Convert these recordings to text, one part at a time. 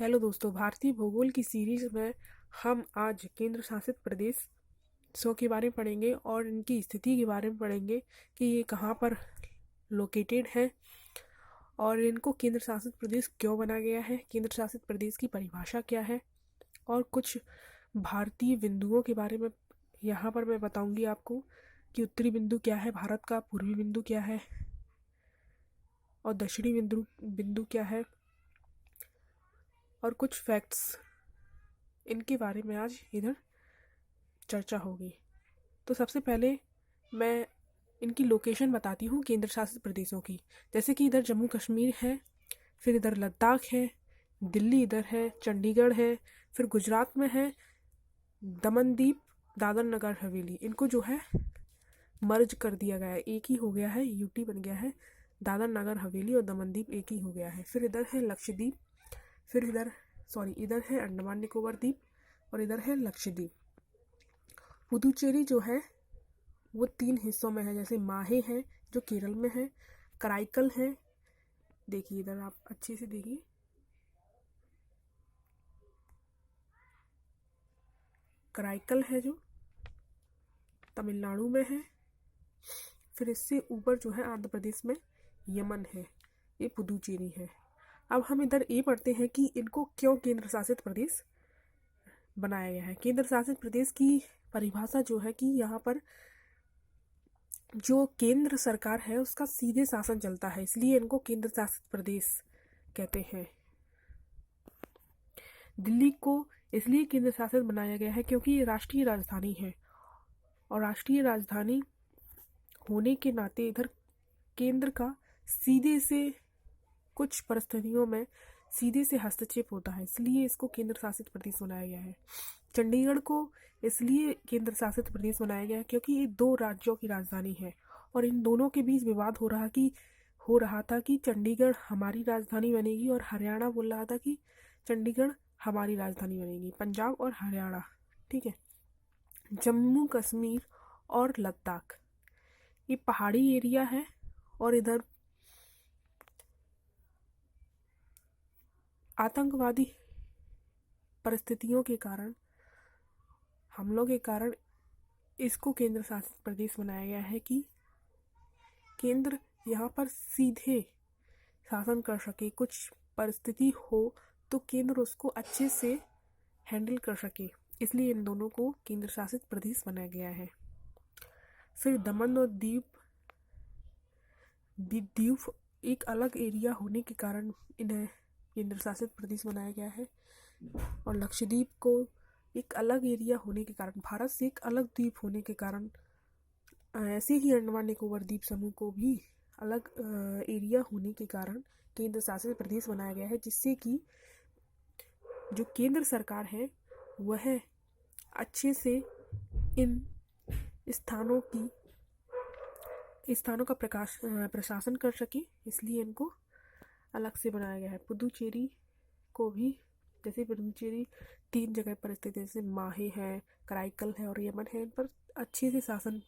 Hello दोस्तों, भारतीय भूगोल की सीरीज में हम आज केंद्र शासित प्रदेशों के बारे में पढ़ेंगे और इनकी स्थिति के बारे में पढ़ेंगे कि ये कहाँ पर लोकेटेड है और इनको केंद्र शासित प्रदेश क्यों बना गया है, केंद्र शासित प्रदेश की परिभाषा क्या है और कुछ भारतीय बिंदुओं के बारे में यहाँ पर मैं बताऊंगी आपको कि उत्तरी बिंदु क्या है भारत का, पूर्वी बिंदु क्या है और दक्षिणी बिंदु बिंदु क्या है और कुछ फैक्ट्स इनके बारे में आज इधर चर्चा होगी। तो सबसे पहले मैं इनकी लोकेशन बताती हूँ केंद्र शासित प्रदेशों की। जैसे कि इधर जम्मू कश्मीर है, फिर इधर लद्दाख है, दिल्ली इधर है, चंडीगढ़ है, फिर गुजरात में है दमनदीप, दादर नगर हवेली। इनको जो है मर्ज कर दिया गया है, एक ही हो गया है, यूटी बन गया है। दादर नगर हवेली और दमनदीप एक ही हो गया है। फिर इधर है लक्षद्वीप, फिर इधर है अंडमान निकोबार द्वीप और इधर है लक्षद्वीप। पुदुचेरी जो है वो 3 हिस्सों में है, जैसे माहे है जो केरल में है, कराईकल है, देखिए इधर आप अच्छे से देखिए, कराईकल है जो तमिलनाडु में है। फिर इससे ऊपर जो है आंध्र प्रदेश में यमन है, ये पुदुचेरी है। अब हम इधर ये पढ़ते हैं कि इनको क्यों केंद्र शासित प्रदेश बनाया गया है। केंद्र शासित प्रदेश की परिभाषा जो है कि यहाँ पर जो केंद्र सरकार है उसका सीधे शासन चलता है, इसलिए इनको केंद्र शासित प्रदेश कहते हैं। दिल्ली को इसलिए केंद्र शासित बनाया गया है क्योंकि ये राष्ट्रीय राजधानी है और राष्ट्रीय राजधानी होने के नाते इधर केंद्र का सीधे से कुछ परिस्थितियों में सीधे से हस्तक्षेप होता है, इसलिए इसको केंद्र शासित प्रदेश बनाया गया है। चंडीगढ़ को इसलिए केंद्र शासित प्रदेश बनाया गया क्योंकि ये 2 राज्यों की राजधानी है और इन दोनों के बीच विवाद हो रहा था कि चंडीगढ़ हमारी राजधानी बनेगी और हरियाणा बोल रहा था कि चंडीगढ़ हमारी राजधानी बनेगी, पंजाब और हरियाणा। ठीक है। जम्मू कश्मीर और लद्दाख ये पहाड़ी एरिया है और इधर आतंकवादी परिस्थितियों के कारण, हमलों के कारण इसको केंद्र शासित प्रदेश बनाया गया है कि केंद्र यहाँ पर सीधे शासन कर सके, कुछ परिस्थिति हो तो केंद्र उसको अच्छे से हैंडल कर सके, इसलिए इन दोनों को केंद्र शासित प्रदेश बनाया गया है। फिर दमन और दीव एक अलग एरिया होने के कारण इन्हें केंद्र शासित प्रदेश बनाया गया है और लक्षद्वीप को एक अलग एरिया होने के कारण, भारत से एक अलग द्वीप होने के कारण, ऐसे ही अंडमान निकोबार द्वीप समूह को भी अलग एरिया होने के कारण केंद्र शासित प्रदेश बनाया गया है, जिससे कि जो केंद्र सरकार है वह अच्छे से इन स्थानों का प्रशासन कर सके, इसलिए इनको अलग से बनाया गया है। पुदुचेरी को भी, जैसे पुदुचेरी 3 जगह पर स्थित है, जैसे माहे है, कराईकल है और यमन है, इन पर अच्छे से शासन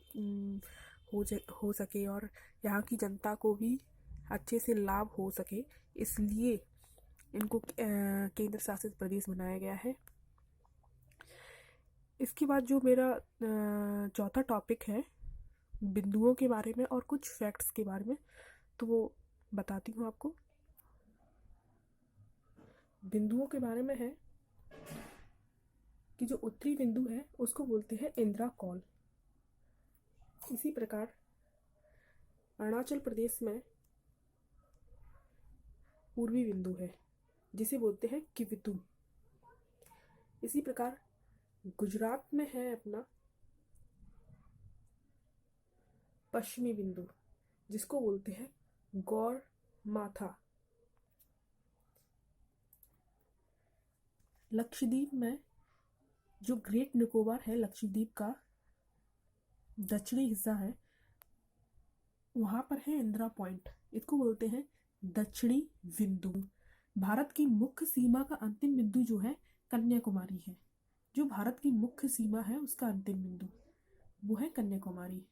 हो सके और यहाँ की जनता को भी अच्छे से लाभ हो सके, इसलिए इनको केंद्र शासित प्रदेश बनाया गया है। इसके बाद जो मेरा चौथा टॉपिक है बिंदुओं के बारे में और कुछ फैक्ट्स के बारे में, तो वो बताती हूँ आपको। बिंदुओं के बारे में है कि जो उत्तरी बिंदु है उसको बोलते हैं इंदिरा कॉल। इसी प्रकार अरुणाचल प्रदेश में पूर्वी बिंदु है जिसे बोलते हैं किवितु। इसी प्रकार गुजरात में है अपना पश्चिमी बिंदु जिसको बोलते हैं गौर माथा। लक्षद्वीप में जो ग्रेट निकोबार है, लक्षद्वीप का दक्षिणी हिस्सा है, वहां पर है इंदिरा पॉइंट, इसको बोलते हैं दक्षिणी बिंदु। भारत की मुख्य सीमा का अंतिम बिंदु जो है कन्याकुमारी है, जो भारत की मुख्य सीमा है उसका अंतिम बिंदु वो है कन्याकुमारी।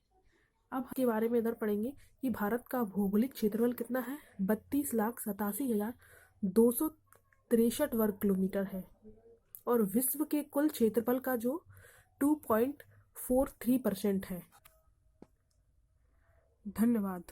अब के बारे में इधर पढ़ेंगे कि भारत का भौगोलिक क्षेत्रफल कितना है, 32,87,200 63 वर्ग किलोमीटर है और विश्व के कुल क्षेत्रफल का जो 2.43% है। धन्यवाद।